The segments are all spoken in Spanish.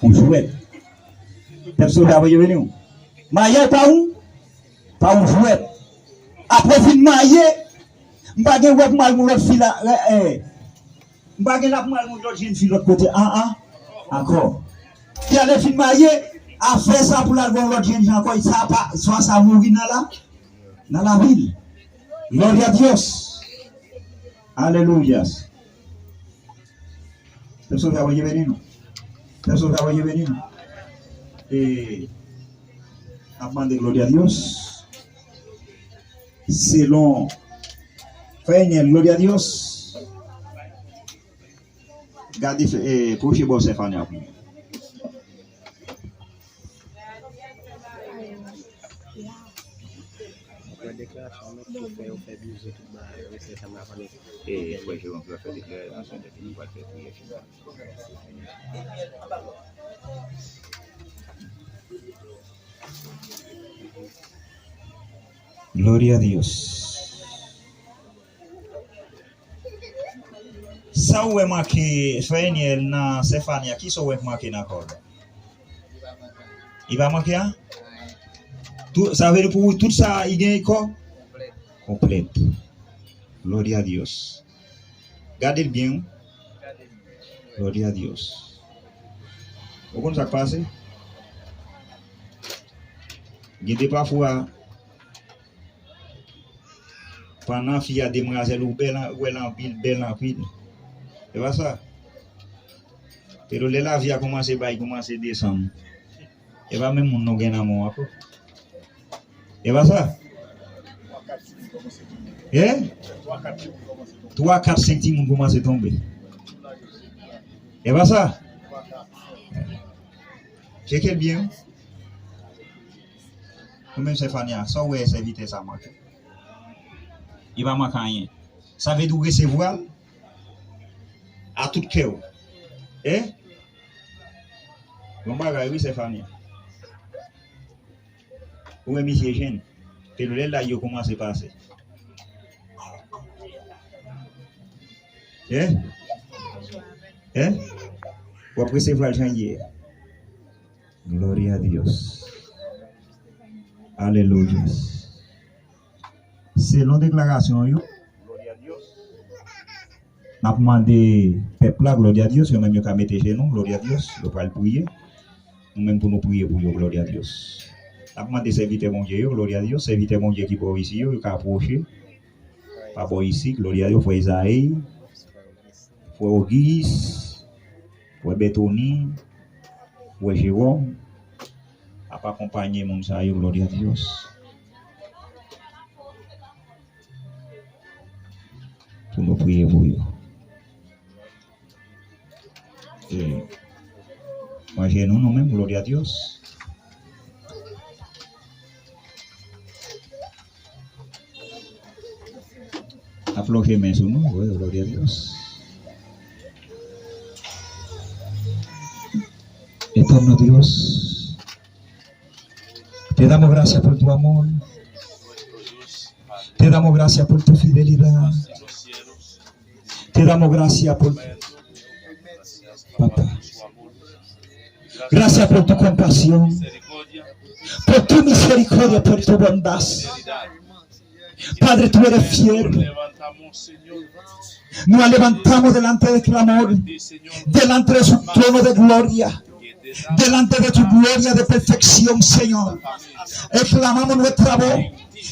Un jouet. Personne n'a voulu venir. Maillé pas un jouet. Après fin maillé, m'bagé web mal mon l'autre fille là. M'bagé la mal mon l'autre jeune fille l'autre côté. Encore. Qui allait fin maillé, a fait ça pour la voir l'autre jeune fille encore. Ça pas, soit ça mourir dans la ville. Gloria a Dios. Alléluia. Personne n'a voulu venir. Personne n'a voulu venir. Et avant de gloria a Dios, selon Feignel, gloria a Dios, gardez pour chez vous, c'est Fanny. Et ouais, je vais faire déclaration de qu'il va faire prier. Gloria a Dios. Ça où est marqué Feignel na Stéphania, qui sont marqué dans corde? Il va marquer hein? Tout ça veut dire pour tout ça il gagne quoi? Complète. Gloria a Dios. Gardez bien. Gloria a Dios. Vous comprenez ça passe? Guidez parfois pendant qu'il y a des demoiselles ou belle en pile. C'est pas ça. Et le la vie a commencé à descendre. Et va même mon gain amour. Et pas ça. Eh? 3, 4, 5 timons commencent à tomber. Et pas ça. C'est quel bien? Même Stéphania, ça où est éviter ça marque. Il va manquer rien. Ça veut dire recevoir à tout cœur. Eh? Bon bagage oui Stéphania. Ou monsieur jeune. Et le là il commence à passer. Eh? Ou après c'est voir changer. Gloria a Dios. Alléluia. Selon déclaration yo. Gloria a Dios. N'a demandé peuple là gloria a Dios, yo même yo ka mettre chez nous gloria a Dios, yo va le prier. Nous même pour nous prier pour yo gloria a Dios. N'a demandé serviteur mon Dieu yo gloria a Dios, serviteur mon Dieu qui pour ici yo ka approcher. Pas pour ici gloria a Dios, faut Isaïe. Faut Auguste, faut Betoni, faut Jérôme, à pas accompagner mon saïo, gloria a Dios. Pour nous prier pour eux. Et moi j'ai nous-mêmes, gloria a Dios. Afloje mes sur nous, gloria a Dios. Eterno Dios, te damos gracias por tu amor, te damos gracias por tu fidelidad, te damos gracias por papá, gracias por tu compasión, por tu misericordia, por tu bondad. Padre, tú eres fiel. Nos levantamos delante del clamor, delante de su trono de gloria. Delante de tu gloria de perfección, Señor. Exclamamos nuestra voz,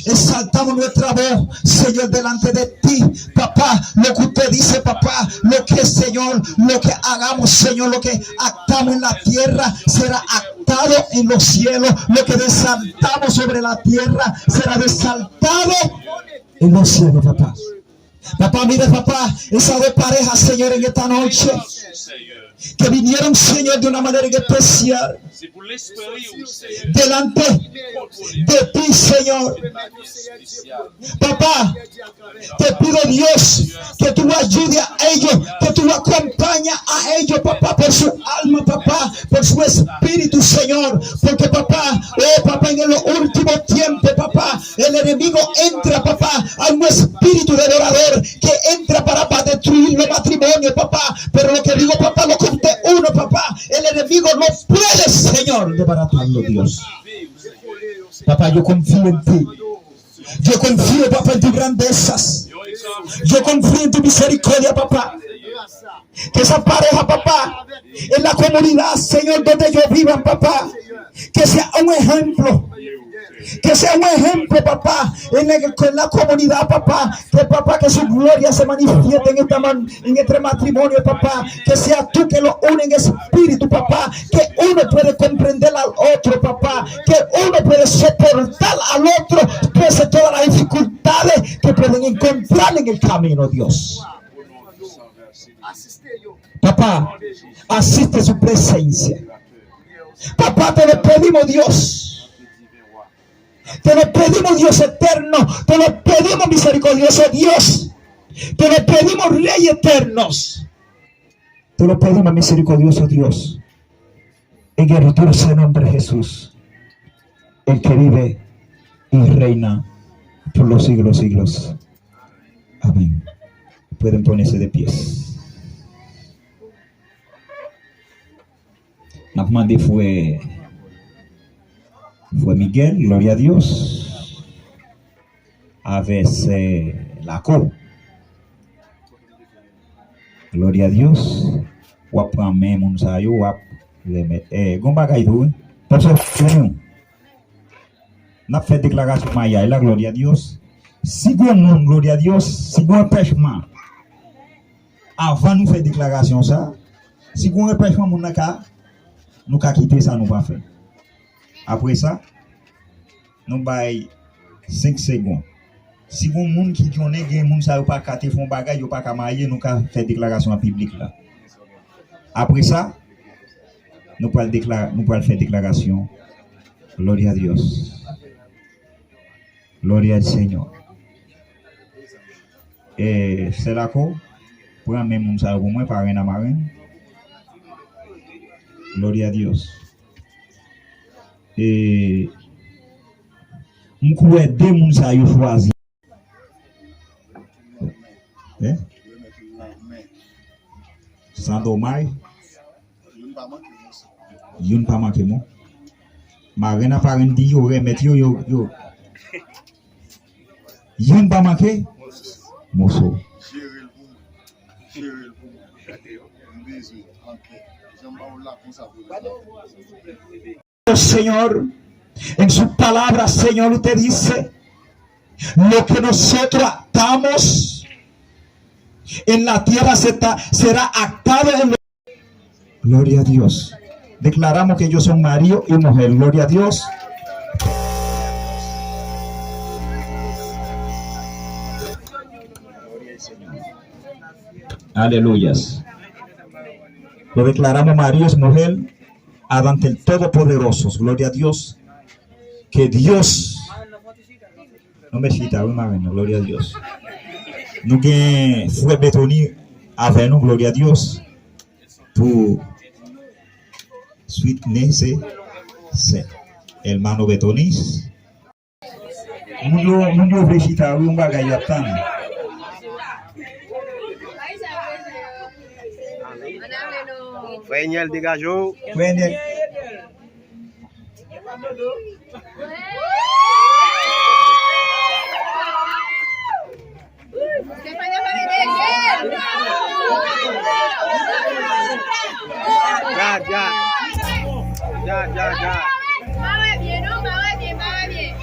exaltamos nuestra voz, Señor, delante de ti, papá. Lo que usted dice, papá, lo que, Señor, lo que hagamos, Señor, lo que actamos en la tierra será actado en los cielos. Lo que desaltamos sobre la tierra será desaltado en los cielos, papá. Papá, mire, papá, esas dos parejas, Señor, en esta noche que vinieron, Señor, de una manera especial delante de ti, Señor. Papá, te pido, Dios, que tú ayudes a ellos, que tú acompañes a ellos, papá, por su alma, papá, por su espíritu, Señor. Porque, papá, papá, en los últimos tiempos, papá, el enemigo entra, papá, a un espíritu de adorador que entra para destruir los matrimonios, papá. Pero lo que digo, papá, lo que usted uno, papá, El enemigo no puede, Señor, desbaratarlo, Dios. Papá, yo confío en ti. Yo confío, papá, en tus grandezas. Yo confío en tu misericordia, papá. Que esa pareja, papá, en la comunidad, Señor, donde ellos vivan, papá, que sea un ejemplo. Que sea un ejemplo, papá, en la comunidad, papá. Que su gloria se manifieste en este matrimonio, papá. Que sea tú que lo une en espíritu, papá. Que uno puede comprender al otro, papá. Que uno puede soportar al otro, pese a todas las dificultades que pueden encontrar en el camino, Dios. Papá, asiste su presencia. Papá, te lo pedimos, Dios. Te lo pedimos, Dios eterno. Te lo pedimos, misericordioso Dios. Te lo pedimos, Rey eternos. Te lo pedimos, misericordioso Dios. En el dulce nombre de Jesús, el que vive y reina por los siglos, siglos. Amén. Pueden ponerse de pies. Nos mandé fue Miguel, gloria a Dios, a veces la co. Gloria a Dios. Wap prame moun sa yo, wap le met. Gon bagay tou. Parce que n'a fait déclaration maya la gloria a Dios. Si gon moun gloria a Dios, si gon empêchement avant nous faire déclaration ça, si gon empêchement moun naka nous ka quitter ça nous pas faire. Après ça, nous bail 5 secondes. Si vous moun qui connaît gen moun sa yo pas ka te font bagay yo pas ka marier nous ka faire déclaration en public là. Après ça, nous pouvons faire déclaration. Gloria a Dios. Gloria al Señor. Et c'est là qu'on prend même moun sa yo pour moi par un amarin. Gloria a Dios. Et nous pouvons deux moun sa yo choisi. Sans dommage. Yon pas manqué moi. Marina par un dit yo remet yo. Yon pas manqué. Mosso. Señor, en su palabra, Señor, usted dice, lo que nosotros atamos en la tierra será atado en la... Gloria a Dios. Declaramos que ellos son marido y mujer. Gloria a Dios. Aleluyas. Lo declaramos marido y mujer ante el Todopoderoso. Gloria a Dios. Que Dios no me cita, gloria a Dios. Nous avons frère Betoni avec nous, gloria a Dios, pour suite c'est hermano Betonis. Nous avons réfléchi à un bagage à temps. Fueña el digallo. Ya. Va bien, ¿no? Va bien.